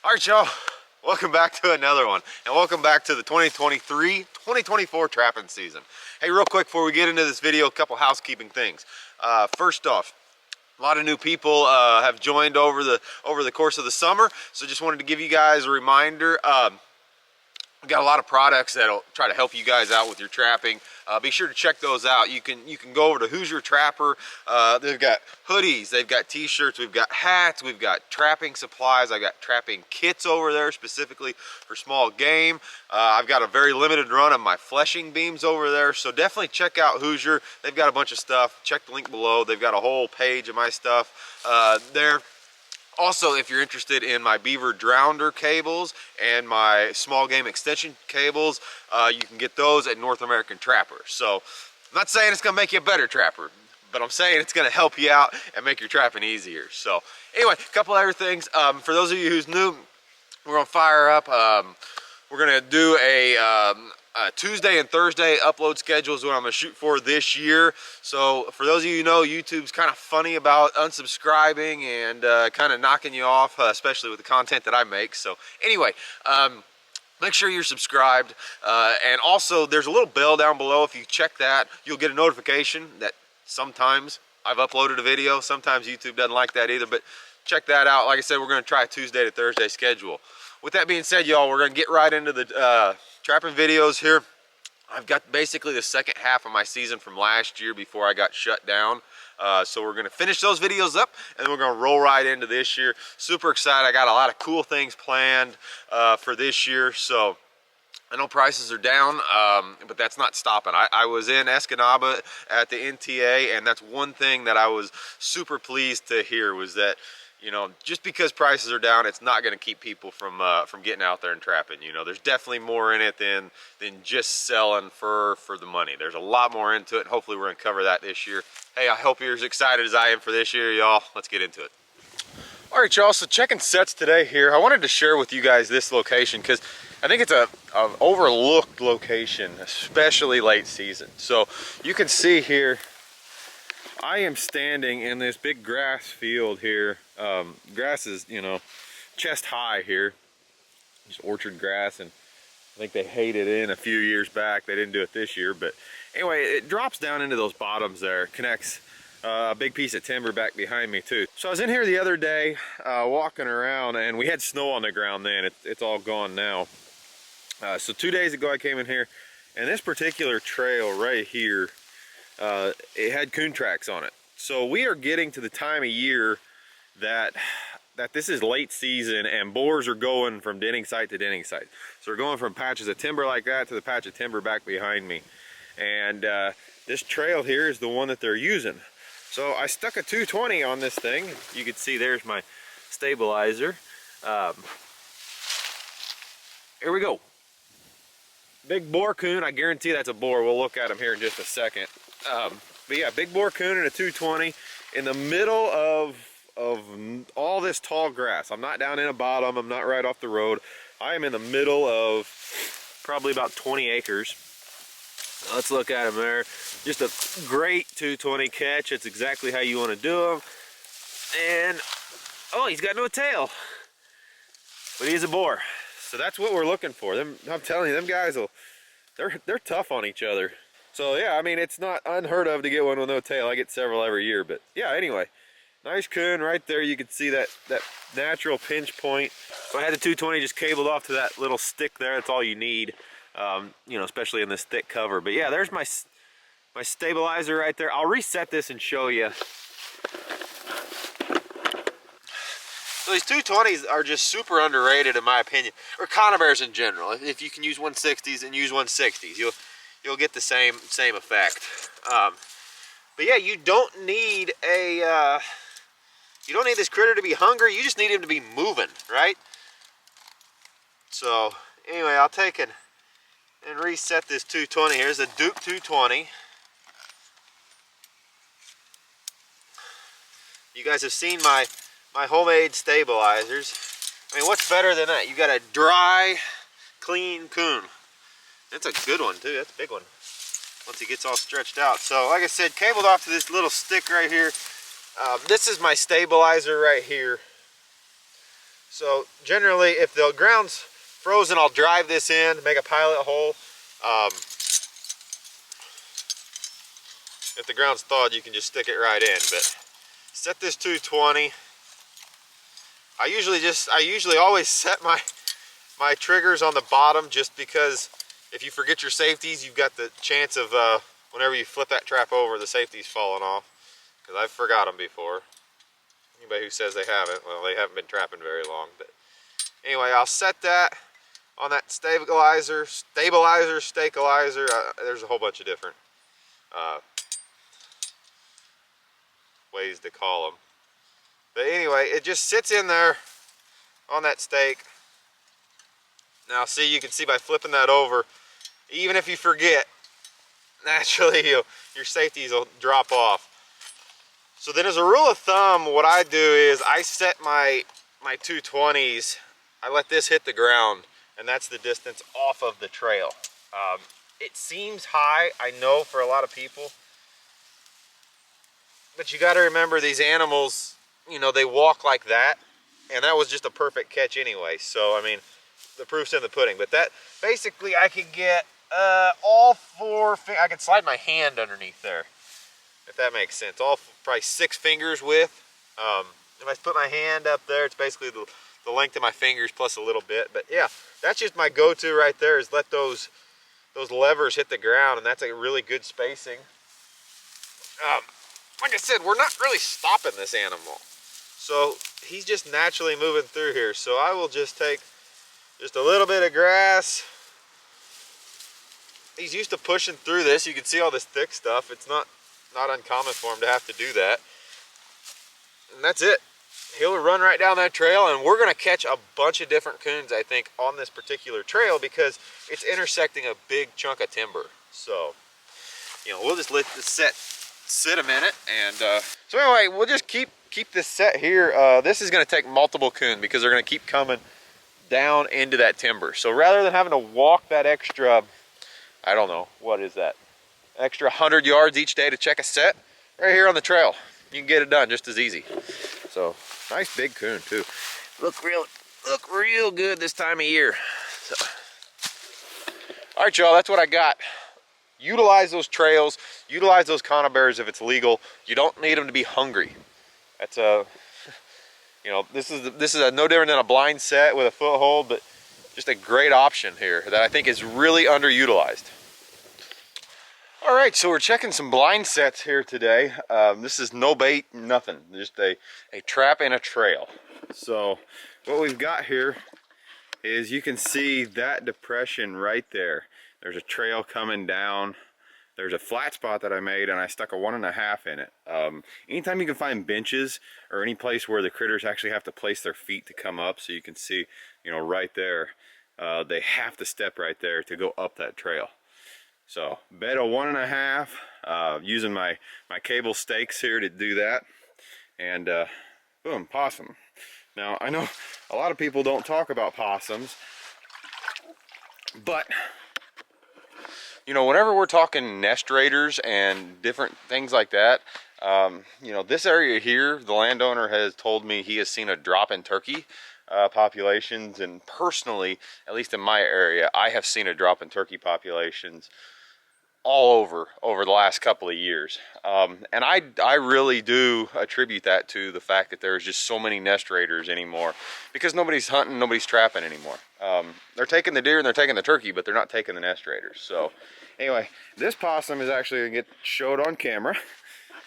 All right, y'all, welcome back to another one, and welcome back to the 2023-2024 trapping season. Hey, real quick before we get into this video, a couple housekeeping things. First off, a lot of new people have joined over the course of the summer, so just wanted to give you guys a reminder. We've got a lot of products that'll try to help you guys out with your trapping. Be sure to check those out. You can go over to Who's Your Trapper. They've got hoodies, they've got t-shirts, we've got hats, we've got trapping supplies. I've got trapping kits over there specifically for small game. I've got a very limited run of my fleshing beams over there, so definitely check out Hoosier. They've got a bunch of stuff. Check the link below. They've got a whole page of my stuff there. Also, if you're interested in my beaver drowner cables and my small game extension cables, you can get those at North American Trapper. So I'm not saying it's going to make you a better trapper, but I'm saying it's going to help you out and make your trapping easier. So anyway, a couple other things. For those of you who's new, we're going to fire up. We're going to do a Tuesday and Thursday upload schedule is what I'm going to shoot for this year. So for those of you who know, YouTube's kind of funny about unsubscribing and kind of knocking you off, especially with the content that I make. So anyway, make sure you're subscribed. And also there's a little bell down below. If you check that, you'll get a notification that sometimes I've uploaded a video. Sometimes YouTube doesn't like that either, but check that out. Like I said, we're going to try a Tuesday to Thursday schedule. With that being said, y'all, we're going to get right into the trapping videos here. I've got basically the second half of my season from last year before I got shut down. So we're going to finish those videos up and we're going to roll right into this year. Super excited. I got a lot of cool things planned for this year. So I know prices are down, but that's not stopping. I was in Escanaba at the NTA, and that's one thing that I was super pleased to hear was that, you know, just because prices are down, it's not going to keep people from getting out there and trapping. You know, there's definitely more in it than just selling for the money. There's a lot more into it. Hopefully we're going to cover that this year. Hey, I hope you're as excited as I am for this year, y'all. Let's get into it. All right, y'all, so checking sets today here. I wanted to share with you guys this location because I think it's an overlooked location, especially late season. So you can see here, I am standing in this big grass field here. Grass is, you know, chest high here. Just orchard grass, and I think they hayed it in a few years back. They didn't do it this year, but anyway, it drops down into those bottoms there, connects a big piece of timber back behind me too. So I was in here the other day walking around, and we had snow on the ground then. It's all gone now. So 2 days ago I came in here, and this particular trail right here, it had coon tracks on it. So we are getting to the time of year that this is late season, and boars are going from denning site to denning site. So we're going from patches of timber like that to the patch of timber back behind me. And this trail here is the one that they're using. So I stuck a 220 on this thing. You can see there's my stabilizer. Here we go. Big boar coon. I guarantee that's a boar. We'll look at him here in just a second. But yeah, big boar coon and a 220 in the middle of all this tall grass. I'm not down in a bottom. I'm not right off the road. I am in the middle of probably about 20 acres. Let's look at him there. Just a great 220 catch. It's exactly how you want to do them. And oh, he's got no tail, but he's a boar. So that's what we're looking for. I'm telling you, them guys they're tough on each other. So yeah, I mean, it's not unheard of to get one with no tail. I get several every year, but yeah, anyway, nice coon right there. You can see that natural pinch point. So I had the 220 just cabled off to that little stick there. That's all you need, you know, especially in this thick cover. But yeah, there's my stabilizer right there. I'll reset this and show you. So these 220s are just super underrated in my opinion, or conibears in general. If you can use 160s and use 160s, you'll get the same effect. But yeah, you don't need this critter to be hungry. You just need him to be moving, right? So anyway, I'll take and reset this 220. Here's a Duke 220. You guys have seen my homemade stabilizers. I mean, what's better than that? You got a dry, clean coon. That's a good one too. That's a big one once he gets all stretched out. So like I said, cabled off to this little stick right here. This is my stabilizer right here. So generally, if the ground's frozen, I'll drive this in, make a pilot hole. If the ground's thawed, you can just stick it right in. But set this 220. I usually always set my triggers on the bottom, just because if you forget your safeties, you've got the chance of whenever you flip that trap over, the safeties falling off. Because I've forgot them before. Anybody who says they haven't, well, they haven't been trapping very long. But anyway, I'll set that on that stabilizer, stabilizer. There's a whole bunch of different ways to call them. But anyway, it just sits in there on that stake. Now see, you can see by flipping that over, even if you forget, naturally your safeties will drop off. So then, as a rule of thumb, what I do is I set my 220s, I let this hit the ground, and that's the distance off of the trail. It seems high, I know, for a lot of people, but you got to remember, these animals, you know, they walk like that, and that was just a perfect catch anyway. So I mean, the proof's in the pudding. But that, basically, I could get all four, I could slide my hand underneath there, if that makes sense. All probably 6 fingers width. If I put my hand up there, it's basically the length of my fingers plus a little bit. But yeah, that's just my go-to right there, is let those levers hit the ground, and that's a really good spacing. Like I said, we're not really stopping this animal, so he's just naturally moving through here. So I will just take just a little bit of grass. He's used to pushing through this. You can see all this thick stuff. It's not uncommon for him to have to do that. And that's it. He'll run right down that trail, and we're gonna catch a bunch of different coons, I think, on this particular trail, because it's intersecting a big chunk of timber. So, you know, we'll just let this sit a minute, and so anyway, we'll just keep this set here. This is going to take multiple coon, because they're going to keep coming down into that timber. So rather than having to walk that extra, I don't know, what is that, extra 100 yards each day to check a set, right here on the trail, you can get it done just as easy. So nice big coon too. Look real good this time of year. So, all right, y'all, that's what I got. Utilize those trails, utilize those conibears if it's legal. You don't need them to be hungry. That's a, you know, this is no different than a blind set with a foothold, but just a great option here that I think is really underutilized. All right, so we're checking some blind sets here today. This is no bait, nothing, just a trap and a trail. So what we've got here is, you can see that depression right there. There's a trail coming down. There's a flat spot that I made, and I stuck a 1.5 in it. Anytime you can find benches or any place where the critters actually have to place their feet to come up, so you can see, you know, right there, they have to step right there to go up that trail. So bed a 1.5, using my cable stakes here to do that, and boom, possum. Now I know a lot of people don't talk about possums, but you know, whenever we're talking nest raiders and different things like that, you know, this area here, the landowner has told me he has seen a drop in turkey populations, and personally, at least in my area, I have seen a drop in turkey populations all over the last couple of years. And I really do attribute that to the fact that there's just so many nest raiders anymore, because nobody's hunting, nobody's trapping anymore. They're taking the deer and they're taking the turkey, but they're not taking the nest raiders. So anyway, this possum is actually gonna get showed on camera.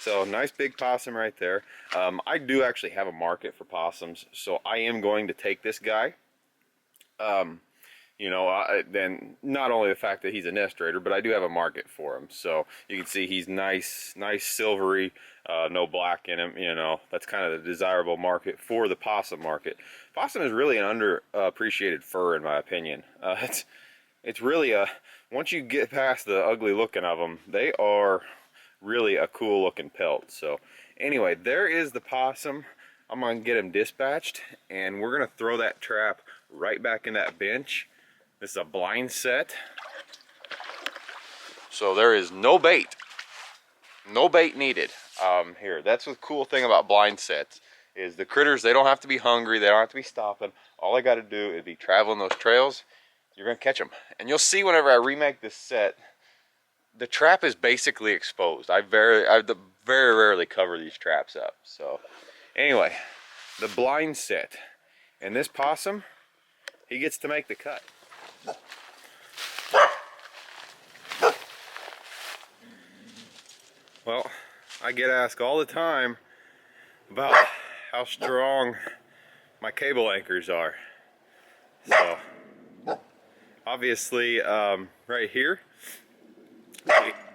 So nice big possum right there. I do actually have a market for possums, so I am going to take this guy. You know, then not only the fact that he's a nest raider, but I do have a market for him. So you can see he's nice silvery, no black in him. You know, that's kind of the desirable market for the possum market. Possum is really an underappreciated fur, in my opinion. It's really once you get past the ugly looking of them, they are really a cool looking pelt. So anyway, there is the possum. I'm gonna get him dispatched, and we're gonna throw that trap right back in that bench. This is a blind set, so there is no bait needed here. That's the cool thing about blind sets, is the critters, they don't have to be hungry, they don't have to be stopping. All I got to do is be traveling those trails. You're gonna catch them, and you'll see whenever I remake this set, the trap is basically exposed. I very rarely cover these traps up. So anyway, the blind set, and this possum, he gets to make the cut. Well, I get asked all the time about how strong my cable anchors are. So obviously, right here,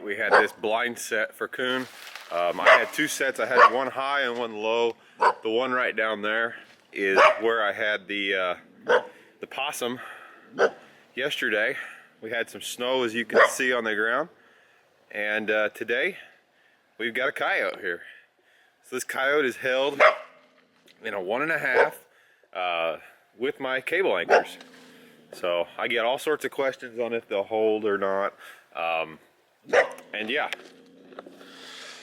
we had this blind set for coon. I had two sets. I had one high and one low. The one right down there is where I had the possum. Yesterday, we had some snow, as you can see on the ground, and today we've got a coyote here. So this coyote is held in a 1.5 with my cable anchors. So I get all sorts of questions on if they'll hold or not. And yeah.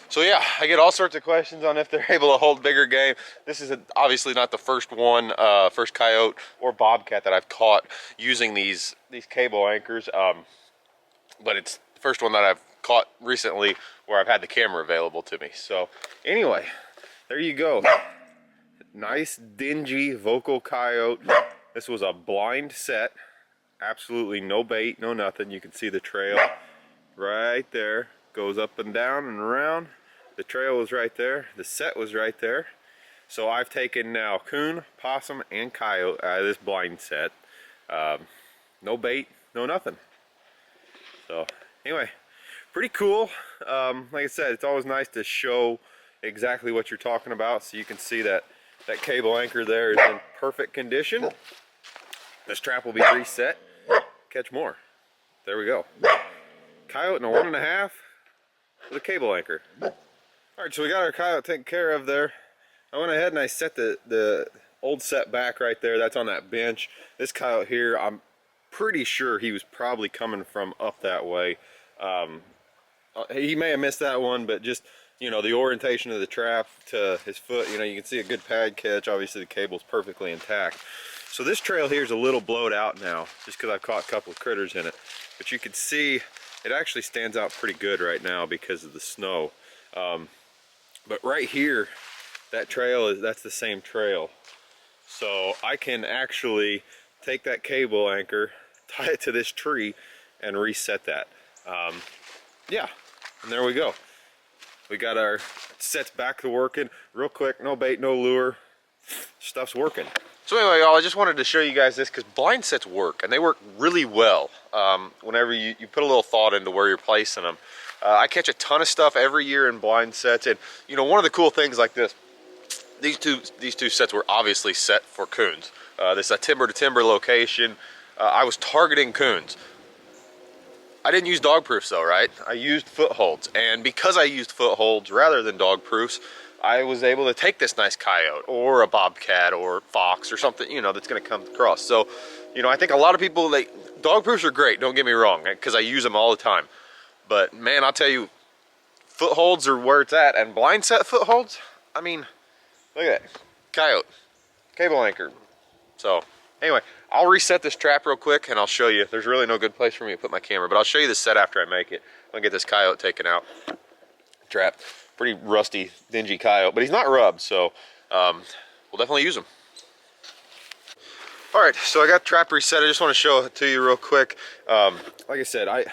So yeah, I get all sorts of questions on if they're able to hold bigger game. This is obviously not the first one, first coyote or bobcat that I've caught using these cable anchors. But it's the first one that I've caught recently where I've had the camera available to me. So anyway, there you go. Nice dingy vocal coyote. This was a blind set. Absolutely no bait, no nothing. You can see the trail right there. Goes up and down and around. The trail was right there. The set was right there. So I've taken now coon, possum, and coyote out of this blind set. No bait, no nothing. So anyway, pretty cool. Like I said, it's always nice to show exactly what you're talking about, so you can see that that cable anchor there is in perfect condition. This trap will be reset. Catch more. There we go. Coyote in a 1.5 with a cable anchor. Alright, so we got our coyote taken care of there. I went ahead and I set the old set back right there. That's on that bench. This coyote here, I'm pretty sure he was probably coming from up that way. He may have missed that one, but just, you know, the orientation of the trap to his foot, you know, you can see a good pad catch. Obviously the cable's perfectly intact. So this trail here is a little blowed out now, just because I've caught a couple of critters in it. But you can see it actually stands out pretty good right now because of the snow. But right here, that trail that's the same trail. So I can actually take that cable anchor, tie it to this tree, and reset that. Yeah, and there we go. We got our sets back to working real quick. No bait, no lure. Stuff's working. So anyway, y'all, I just wanted to show you guys this because blind sets work, and they work really well whenever you put a little thought into where you're placing them. I catch a ton of stuff every year in blind sets, and you know, one of the cool things like this, these two sets were obviously set for coons. This is a timber to timber location. I was targeting coons. I didn't use dog proofs though, right? I used footholds, and because I used footholds rather than dog proofs, I was able to take this nice coyote or a bobcat or fox or something, you know, that's going to come across. So, you know, I think a lot of people, dog proofs are great, don't get me wrong, because I use them all the time. But man, I'll tell you, footholds are where it's at, and blind set footholds, I mean, look at that, coyote, cable anchor. So anyway, I'll reset this trap real quick and I'll show you. There's really no good place for me to put my camera, but I'll show you the set after I make it. I'm gonna get this coyote taken out. Trap, pretty rusty, dingy coyote, but he's not rubbed, so we'll definitely use him. All right, so I got the trap reset. I just want to show it to you real quick. Like I said, I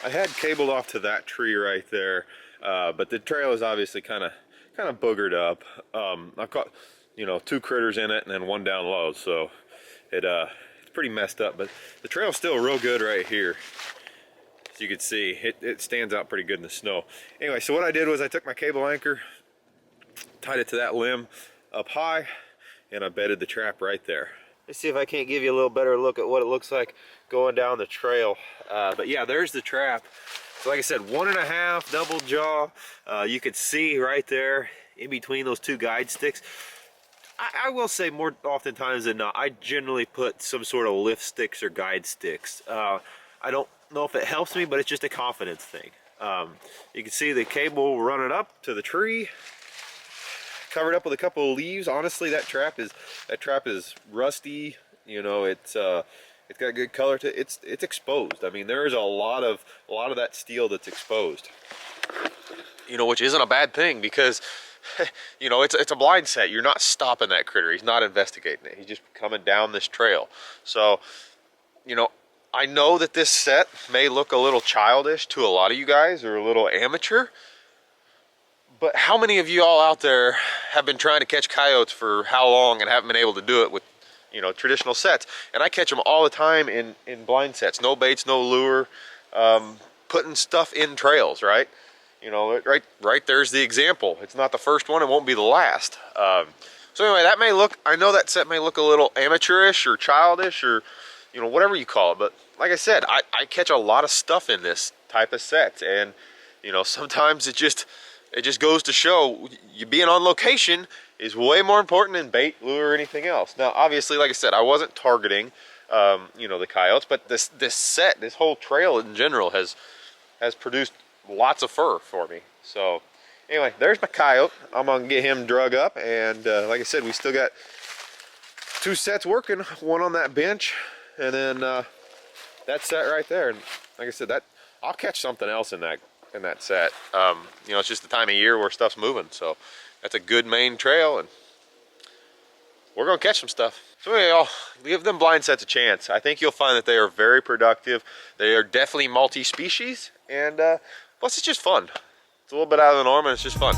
had cabled off to that tree right there, but the trail is obviously kind of boogered up. I've caught, you know, 2 critters in it and then one down low, so it's pretty messed up. But the trail's still real good right here. As you can see, it stands out pretty good in the snow. Anyway, so what I did was I took my cable anchor, tied it to that limb up high, and I bedded the trap right there. Let's see if I can't give you a little better look at what it looks like going down the trail. But yeah, there's the trap. So like I said, 1.5 double jaw. You could see right there in between those 2 guide sticks. I will say more oftentimes than not, I generally put some sort of lift sticks or guide sticks. I don't know if it helps me, but it's just a confidence thing. You can see the cable running up to the tree. covered up with a couple of leaves. Honestly, that trap is rusty. You know, it's got good color to it. It's exposed. I mean, there is a lot of that steel that's exposed. You know, which isn't a bad thing because, you know, it's a blind set. You're not stopping that critter. He's not investigating it. He's just coming down this trail. So, you know, I know that this set may look a little childish to a lot of you guys, or a little amateur, but how many of you all out there have been trying to catch coyotes for how long and haven't been able to do it with, you know, traditional sets? And I catch them all the time in blind sets. No baits, no lure, putting stuff in trails, right? You know, right there's the example. It's not the first one, it won't be the last. So anyway, that may look, I know that set may look a little amateurish or childish, or, you know, whatever you call it, but like I said, I catch a lot of stuff in this type of set, and, you know, sometimes it just goes to show you being on location is way more important than bait, lure, or anything else. Now, obviously, like I said, I wasn't targeting, you know, the coyotes, but this set, this whole trail in general has produced lots of fur for me. So anyway, there's my coyote. I'm gonna get him drug up, and like I said, we still got 2 sets working, one on that bench, and then that set right there. And like I said, that I'll catch something else in that set. You know, it's just the time of year where stuff's moving, so that's a good main trail, and we're gonna catch some stuff. So anyway, y'all, give them blind sets a chance. I think you'll find that they are very productive. They are definitely multi-species, and plus it's just fun. It's a little bit out of the norm, and it's just fun.